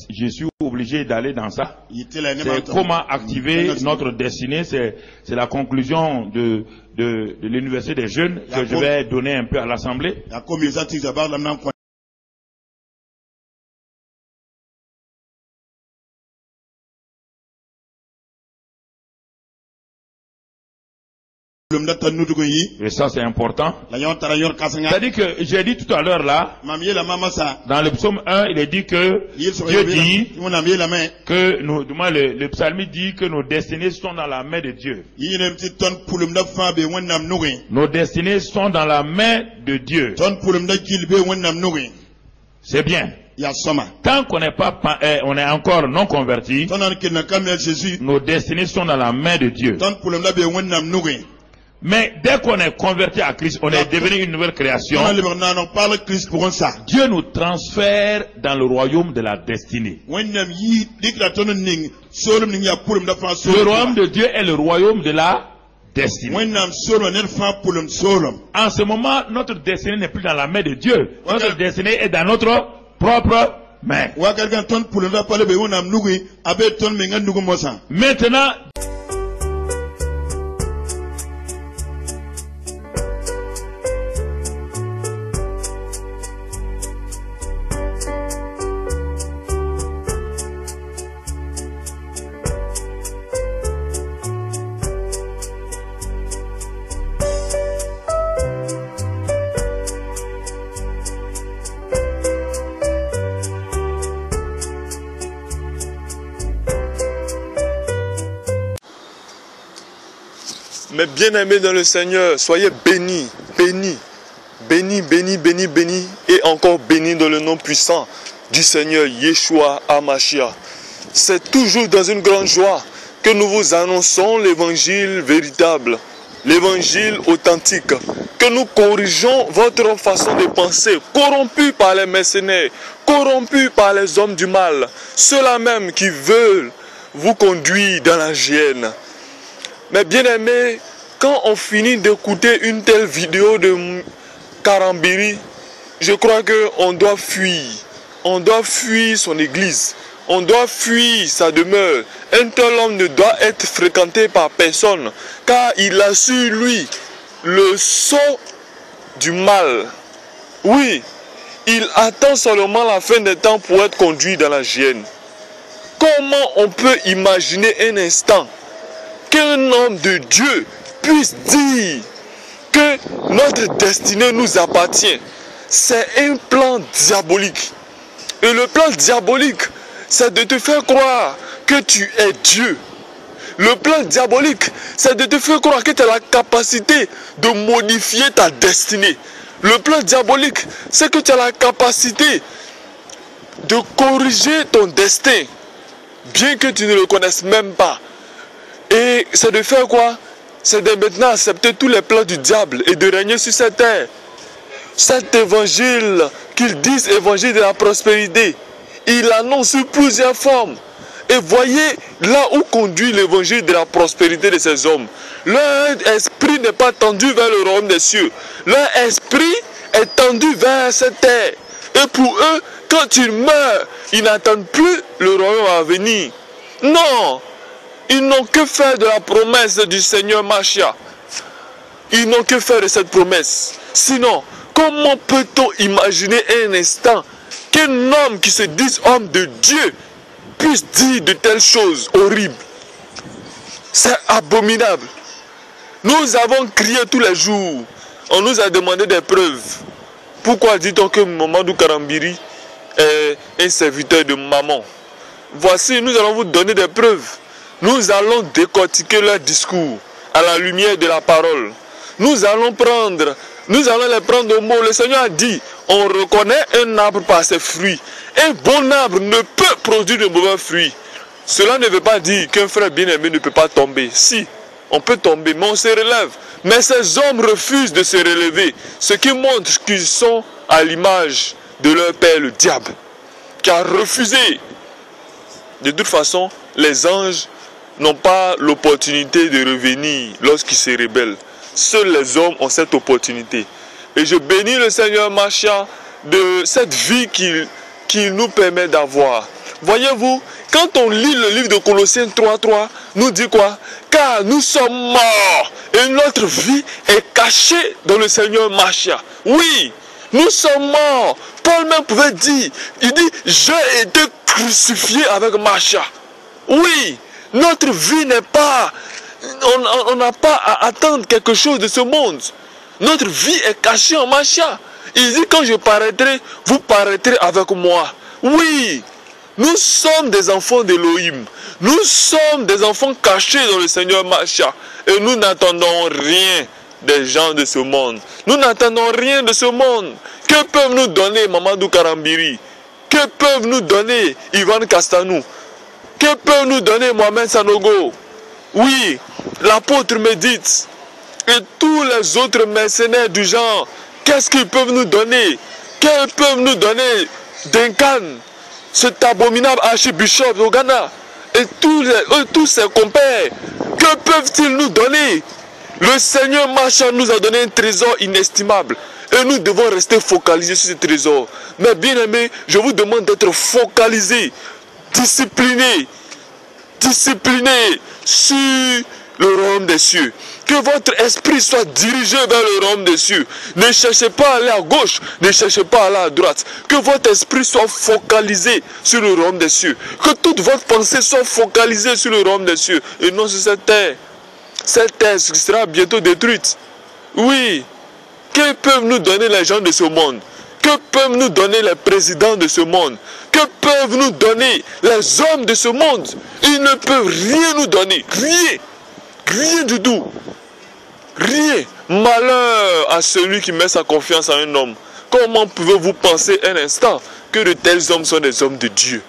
je suis obligé d'aller dans ça. C'est comment activer notre destinée. C'est la conclusion de l'université des jeunes que je vais donner un peu à l'Assemblée. Et ça c'est important. C'est-à-dire que j'ai dit tout à l'heure là, dans le psaume 1, il est dit que Dieu dit que le psalmiste dit que nos destinées sont dans la main de Dieu. Nos destinées sont dans la main de Dieu. C'est bien. Tant qu'on n'est pas, on est encore non converti, nos destinées sont dans la main de Dieu. Mais dès qu'on est converti à Christ, on est devenu une nouvelle création. Dieu nous transfère dans le royaume de la destinée. Le royaume de Dieu est le royaume de la destinée. En ce moment, notre destinée n'est plus dans la main de Dieu. Notre destinée est dans notre propre main. Maintenant, Mes bien-aimés dans le Seigneur, soyez bénis, bénis, bénis, bénis, bénis, bénis et encore bénis dans le nom puissant du Seigneur Yeshua HaMashiach. C'est toujours dans une grande joie que nous vous annonçons l'évangile véritable, l'évangile authentique, que nous corrigeons votre façon de penser, corrompue par les mercenaires, corrompue par les hommes du mal, ceux-là même qui veulent vous conduire dans la géhenne. Mais bien aimés, quand on finit d'écouter une telle vidéo de Karambiri, je crois qu'on doit fuir. On doit fuir son église. On doit fuir sa demeure. Un tel homme ne doit être fréquenté par personne, car il a sur lui le sceau du mal. Oui, il attend seulement la fin des temps pour être conduit dans la géhenne. Comment on peut imaginer un instant qu'un homme de Dieu puisse dire que notre destinée nous appartient? C'est un plan diabolique. Et le plan diabolique, c'est de te faire croire que tu es Dieu. Le plan diabolique, c'est de te faire croire que tu as la capacité de modifier ta destinée. Le plan diabolique, c'est que tu as la capacité de corriger ton destin, bien que tu ne le connaisses même pas. Et c'est de faire quoi? C'est de maintenant accepter tous les plans du diable et de régner sur cette terre. Cet évangile qu'ils disent évangile de la prospérité, il annonce sur plusieurs formes. Et voyez là où conduit l'évangile de la prospérité de ces hommes. Leur esprit n'est pas tendu vers le royaume des cieux. Leur esprit est tendu vers cette terre. Et pour eux, quand ils meurent, ils n'attendent plus le royaume à venir. Non! Ils n'ont que faire de la promesse du Seigneur Mashiach. Ils n'ont que faire de cette promesse. Sinon, comment peut-on imaginer un instant qu'un homme qui se dise homme de Dieu puisse dire de telles choses horribles? C'est abominable. Nous avons crié tous les jours. On nous a demandé des preuves. Pourquoi dit-on que Mamadou Karambiri est un serviteur de maman? Voici, nous allons vous donner des preuves. Nous allons décortiquer leur discours à la lumière de la parole. Nous allons les prendre au mot. Le Seigneur a dit, on reconnaît un arbre par ses fruits. Un bon arbre ne peut produire de mauvais fruits. Cela ne veut pas dire qu'un frère bien-aimé ne peut pas tomber. Si, on peut tomber, mais on se relève. Mais ces hommes refusent de se relever, ce qui montre qu'ils sont à l'image de leur père, le diable, qui a refusé. De toute façon, les anges n'ont pas l'opportunité de revenir lorsqu'ils se rebellent. Seuls les hommes ont cette opportunité. Et je bénis le Seigneur Mashiach de cette vie qu'il nous permet d'avoir. Voyez-vous, quand on lit le livre de Colossiens 3.3, nous dit quoi? Car nous sommes morts et notre vie est cachée dans le Seigneur Machia. Oui, nous sommes morts. Paul même pouvait dire, il dit, j'ai été crucifié avec Machia. Oui, notre vie n'est pas, on n'a pas à attendre quelque chose de ce monde. Notre vie est cachée en Machia. Il dit, quand je paraîtrai, vous paraîtrez avec moi. Oui, nous sommes des enfants d'Élohim. Nous sommes des enfants cachés dans le Seigneur Machia. Et nous n'attendons rien des gens de ce monde. Nous n'attendons rien de ce monde. Que peuvent nous donner Mamadou Karambiri? Que peuvent nous donner Ivan Kastanou? Que peuvent nous donner Mohamed Sanogo? Oui, l'apôtre médite. Et tous les autres mercenaires du genre, qu'est-ce qu'ils peuvent nous donner? Qu'ils peuvent nous donner Duncan, cet abominable archibishop au Ghana, et tous ses compères? Que peuvent-ils nous donner? Le Seigneur Machia nous a donné un trésor inestimable. Et nous devons rester focalisés sur ce trésor. Mais bien aimés, je vous demande d'être focalisés, disciplinés sur le royaume des cieux. Que votre esprit soit dirigé vers le royaume des cieux. Ne cherchez pas à aller à gauche, ne cherchez pas à aller à droite. Que votre esprit soit focalisé sur le royaume des cieux. Que toute votre pensée soit focalisée sur le royaume des cieux et non sur cette terre. Cette terre qui sera bientôt détruite. Oui. Que peuvent nous donner les gens de ce monde? Que peuvent nous donner les présidents de ce monde? Que peuvent nous donner les hommes de ce monde? Ils ne peuvent rien nous donner. Rien. Rien du tout. Rien. Malheur à celui qui met sa confiance en un homme. Comment pouvez-vous penser un instant que de tels hommes sont des hommes de Dieu?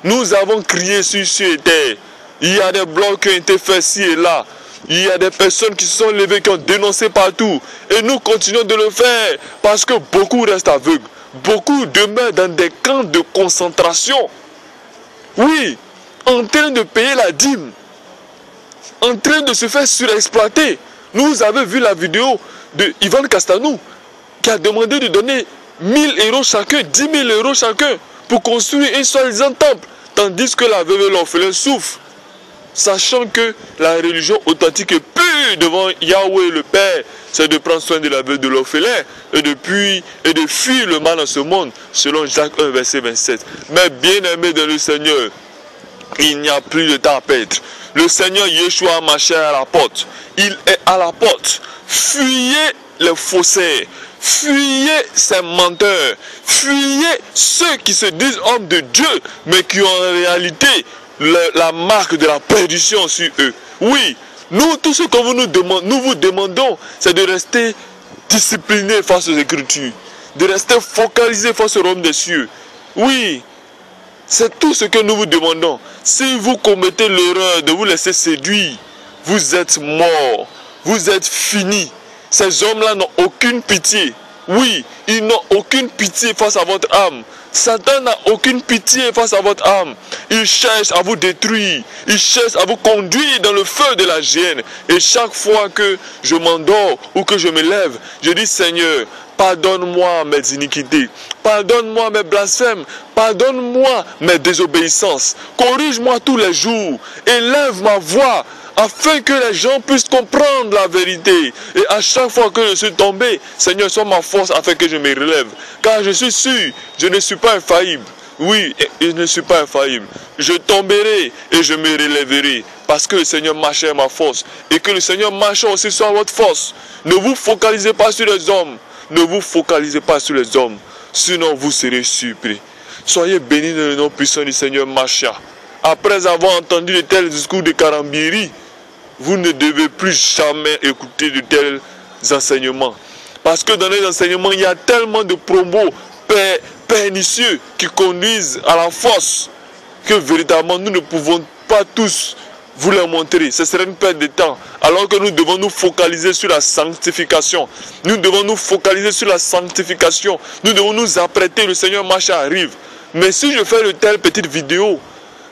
Nous avons crié sur cieux et terre. Il y a des blocs qui ont été faits ci et là. Il y a des personnes qui se sont levées, qui ont dénoncé partout. Et nous continuons de le faire parce que beaucoup restent aveugles. Beaucoup demeurent dans des camps de concentration. Oui, en train de payer la dîme. En train de se faire surexploiter. Nous avons vu la vidéo de Ivan Kastanou qui a demandé de donner 1000 euros chacun, 10 000 euros chacun pour construire un soi-disant temple. Tandis que la veuve et l'orphelin souffrent. Sachant que la religion authentique et pure devant Yahweh le Père, c'est de prendre soin de la veuve de l'orphelin et de fuir le mal dans ce monde, selon Jacques 1, verset 27. Mais bien aimé dans le Seigneur, il n'y a plus de temps à perdre. Le Seigneur Yeshua Machia est à la porte. Il est à la porte. Fuyez les faussaires. Fuyez ces menteurs. Fuyez ceux qui se disent hommes de Dieu, mais qui ont en réalité la marque de la perdition sur eux. Oui, nous, tout ce que nous vous demandons, c'est de rester disciplinés face aux Écritures, de rester focalisés face au royaume des cieux. Oui, c'est tout ce que nous vous demandons. Si vous commettez l'erreur de vous laisser séduire, vous êtes morts, vous êtes finis. Ces hommes-là n'ont aucune pitié. Oui, ils n'ont aucune pitié face à votre âme. Satan n'a aucune pitié face à votre âme. Il cherche à vous détruire. Il cherche à vous conduire dans le feu de la géhenne. Et chaque fois que je m'endors ou que je me lève, je dis Seigneur, pardonne-moi mes iniquités. Pardonne-moi mes blasphèmes. Pardonne-moi mes désobéissances. Corrige-moi tous les jours. Élève ma voix afin que les gens puissent comprendre la vérité. Et à chaque fois que je suis tombé, Seigneur, sois ma force afin que je me relève. Car je suis sûr, je ne suis pas infaillible. Oui, je ne suis pas infaillible. Je tomberai et je me relèverai. Parce que le Seigneur Machia est ma force. Et que le Seigneur Machia aussi soit votre force. Ne vous focalisez pas sur les hommes. Ne vous focalisez pas sur les hommes. Sinon vous serez surpris. Soyez bénis dans le nom puissant du Seigneur Machia. Après avoir entendu de tels discours de Karambiri, vous ne devez plus jamais écouter de tels enseignements. Parce que dans les enseignements, il y a tellement de promos pernicieux qui conduisent à la force que véritablement nous ne pouvons pas tous vous les montrer. Ce serait une perte de temps. Alors que nous devons nous focaliser sur la sanctification. Nous devons nous focaliser sur la sanctification. Nous devons nous apprêter. Le Seigneur Machia arrive. Mais si je fais de telles petites vidéos,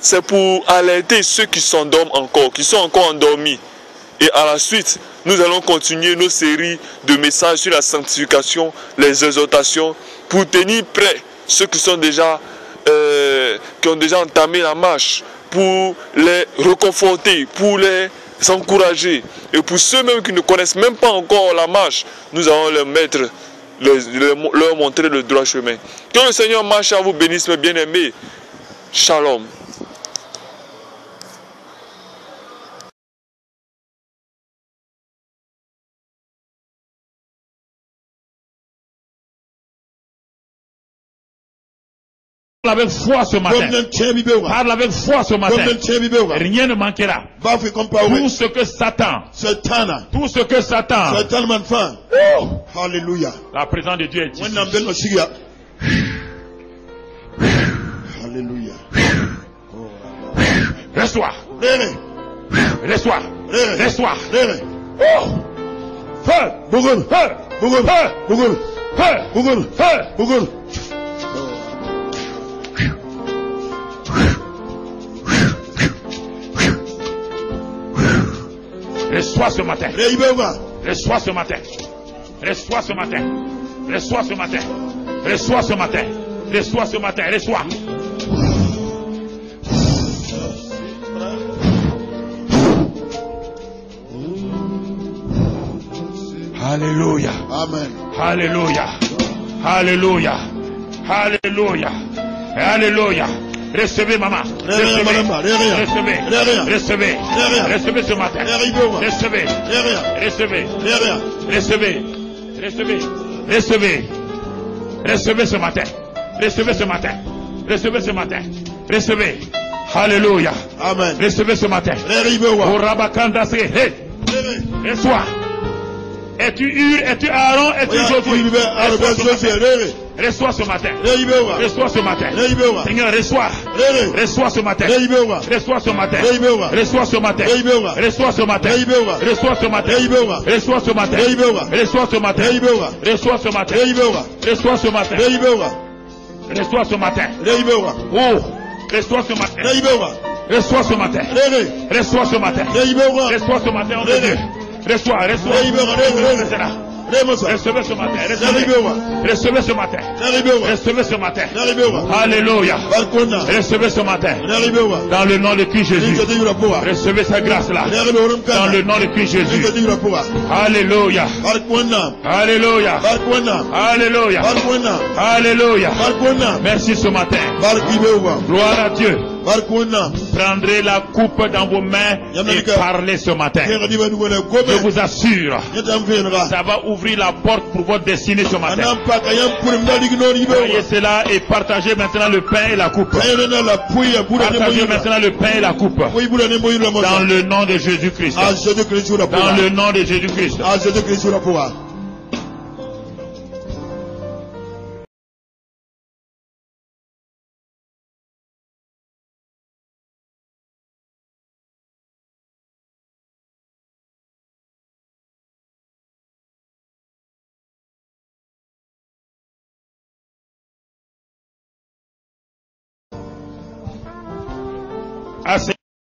c'est pour alerter ceux qui s'endorment encore, qui sont encore endormis. Et à la suite, nous allons continuer nos séries de messages sur la sanctification, les exhortations, pour tenir prêts ceux qui sont déjà qui ont déjà entamé la marche, pour les réconforter, pour les encourager. Et pour ceux même qui ne connaissent même pas encore la marche, nous allons leur mettre, leur montrer le droit chemin. Que le Seigneur marche à vous bénisse, mes bien-aimés. Shalom. Parle avec foi ce matin. Parle avec foi ce matin. Rien ne manquera. Tout ce que Satan. Tout ce que Satan. Oh. Alléluia. La présence de Dieu est ici. Alléluia. Reçois. Reçois. Reçois. Oh. Feu. Bougoul. Feu. Bougoul. Feu. Bougoul. Feu. Bougoul. Feu. Bougoul. Reçois ce matin. Reçois ce matin. Reçois ce matin. Reçois ce matin. Reçois ce matin. Reçois ce matin. Reçois. Alléluia. Amen. Alléluia. Alléluia. Alléluia. Alléluia. Recevez, maman. Recevez. Recevez. Recevez. Recevez ce matin. Recevez. Recevez. Recevez. Recevez. Recevez. Recevez ce matin. Recevez ce matin. Recevez ce matin. Recevez. Alléluia. Amen. Recevez ce matin. Au Rabakanda, hey. Reçois. Es-tu Hur? Es-tu Aaron? Es-tu Josué? Reçois ce matin. Reçois ce matin. Seigneur, reçois. Reçois ce matin. Reçois ce matin. Reçois ce matin. Reçois ce matin. Reçois ce matin. Reçois ce matin. Reçois ce matin. Reçois ce matin. Reçois ce matin. Reçois ce matin. Oh, reçois ce matin. Reçois ce matin. Reçois ce matin. Reçois ce matin, oh Dieu. Reçois, reçois. Recevez ce matin. Recevez ce matin. Recevez ce matin. Alléluia. Recevez ce matin. Dans le nom de Christ Jésus. Recevez sa grâce là. Dans le nom de Christ Jésus. Alléluia. Alléluia. Alléluia. Alléluia. Merci ce matin. Gloire à Dieu. Prendrez la coupe dans vos mains et parlez ce matin. Je vous assure, ça va ouvrir la porte pour votre destinée ce matin. Voyez cela et partagez maintenant le pain et la coupe. Partagez maintenant le pain et la coupe. Dans le nom de Jésus-Christ. Dans le nom de Jésus-Christ. Assez.